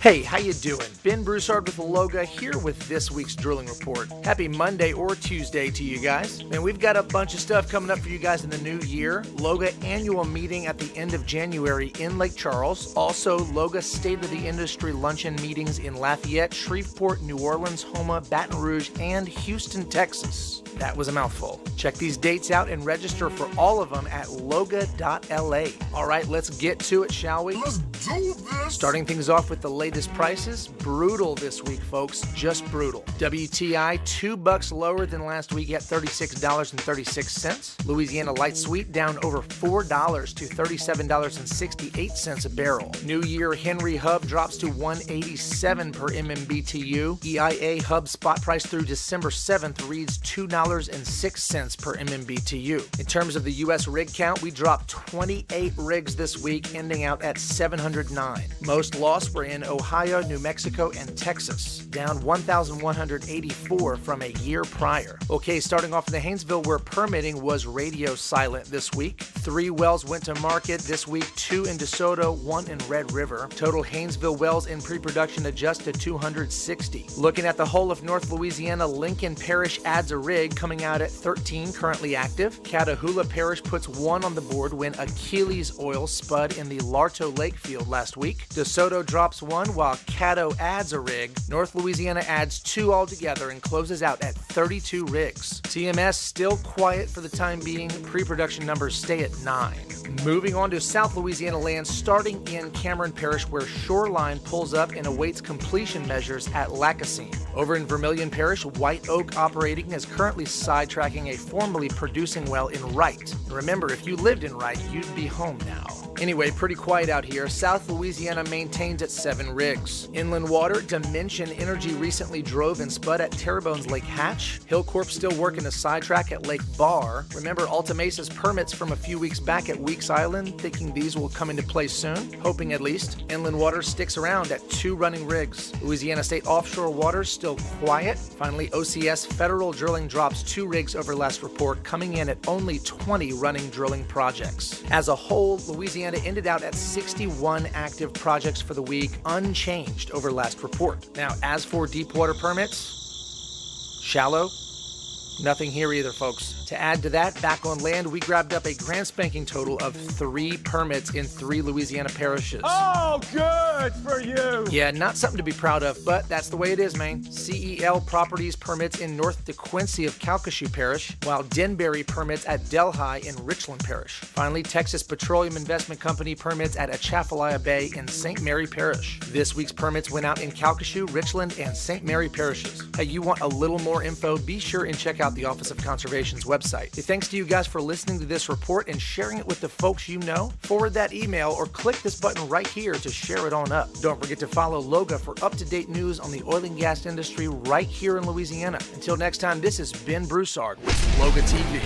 Hey, how you doing? Ben Broussard with LOGA here with this week's drilling report. Happy Monday or Tuesday to you guys. And we've got a bunch of stuff coming up for you guys in the new year. LOGA annual meeting at the end of January in Lake Charles. Also, LOGA State of the Industry luncheon meetings in Lafayette, Shreveport, New Orleans, Houma, Baton Rouge, and Houston, Texas. That was a mouthful. Check these dates out and register for all of them at loga.la. All right, let's get to it, shall we? Let's do this! Starting things off with the latest prices. Brutal this week, folks. Just brutal. WTI, $2 lower than last week at $36.36. Louisiana Light Sweet down over $4 to $37.68 a barrel. New Year Henry Hub drops to $1.87 per MMBTU. EIA Hub spot price through December 7th reads $2.06 per MMBTU. In terms of the U.S. rig count, we dropped 28 rigs this week, ending out at 709. Most lost were in Ohio, New Mexico, and Texas, down 1,184 from a year prior. Okay, starting off in the Haynesville, where permitting was radio silent this week. 3 wells went to market this week, 2 in DeSoto, 1 in Red River. Total Haynesville wells in pre-production adjusted to 260. Looking at the whole of North Louisiana, Lincoln Parish adds a rig, coming out at 13 currently active. Catahoula Parish puts 1 on the board when Achilles Oil spud in the Larto Lake field last week. DeSoto drops 1 while Caddo adds a rig. North Louisiana adds 2 altogether and closes out at 32 rigs. TMS still quiet for the time being. Pre-production numbers stay at 9. Moving on to South Louisiana Land, starting in Cameron Parish, where Shoreline pulls up and awaits completion measures at Lacassine. Over in Vermilion Parish, White Oak Operating is currently sidetracking a formerly producing well in Wright. Remember, if you lived in Wright, you'd be home now. Anyway, pretty quiet out here. South Louisiana maintains at 7 rigs. Inland water, Dimension Energy recently drove and spud at Terrebones Lake Hatch. Hillcorp still working a sidetrack at Lake Barr. Remember Alta Mesa's permits from a few weeks back at Weeks Island, thinking these will come into play soon, hoping at least. Inland water sticks around at 2 running rigs. Louisiana State offshore waters still quiet. Finally, OCS Federal Drilling drops 2 rigs over last report, coming in at only 20 running drilling projects. As a whole, Louisiana ended out at 61 active projects for the week, unchanged over last report. Now, as for deep water permits, shallow, nothing here either, folks. To add to that, back on land, we grabbed up a grand spanking total of 3 permits in 3 Louisiana parishes. Oh, good for you! Yeah, not something to be proud of, but that's the way it is, man. CEL Properties permits in North DeQuincy of Calcasieu Parish, while Denbury permits at Delhi in Richland Parish. Finally, Texas Petroleum Investment Company permits at Atchafalaya Bay in St. Mary Parish. This week's permits went out in Calcasieu, Richland, and St. Mary parishes. Hey, you want a little more info? Be sure and check out the Office of Conservation's website. Hey, thanks to you guys for listening to this report and sharing it with the folks you know. Forward that email or click this button right here to share it on up. Don't forget to follow LOGA for up-to-date news on the oil and gas industry right here in Louisiana. Until next time, this is Ben Broussard with LOGA TV.